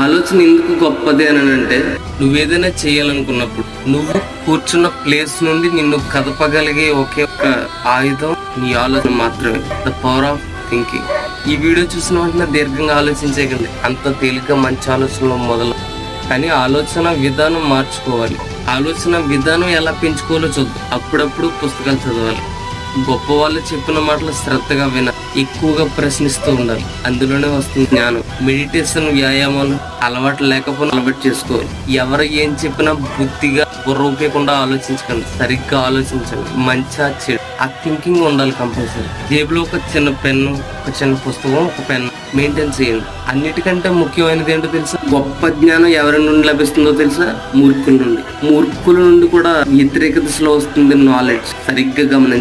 ఆలోచన ఎందుకు గొప్పది అని అంటే, నువ్వేదైనా చేయాలనుకున్నప్పుడు నువ్వు కూర్చున్న ప్లేస్ నుండి నిన్ను కదపగలిగే ఒకే ఒక ఆయుధం నీ ఆలోచన మాత్రమే. The power of thinking. ఈ వీడియో చూసిన వెంటనే దీర్ఘంగా ఆలోచించకండి. అంత తేలిక మంచి ఆలోచనలు మొదలు, కానీ ఆలోచన విధానం మార్చుకోవాలి. ఆలోచన విధానం ఎలా పెంచుకోవాలో చూద్దాం. అప్పుడప్పుడు పుస్తకాలు చదవాలి, గొప్ప వాళ్ళు చెప్పిన మాటలు శ్రద్ధగా వినాలి, ఎక్కువగా ప్రశ్నిస్తూ ఉండాలి. అందులోనే వస్తుంది జ్ఞానం. మెడిటేషన్, వ్యాయామాలు అలవాటు లేకపోయినా అలవాటు చేసుకోవాలి. ఎవరు ఏం చెప్పినా బుద్ధిగా బుర్ర ఊపేయకుండా ఆలోచించకండి, సరిగ్గా ఆలోచించండి. మంచిగా చెడు ఆ థింకింగ్ ఉండాలి కంపల్సరీ. జేబులో ఒక చిన్న పెన్ను, ఒక చిన్న పుస్తకం, ఒక పెన్ మెయింటైన్ చేయండి. అన్నిటికంటే ముఖ్యమైనది ఏంటో తెలుసా? గొప్ప జ్ఞానం ఎవరి నుండి లభిస్తుందో తెలుసా? మూర్ఖుల నుండి. మూర్ఖుల నుండి కూడా వ్యతిరేక దిశలో వస్తుంది నాలెడ్జ్. సరిగ్గా గమనించండి.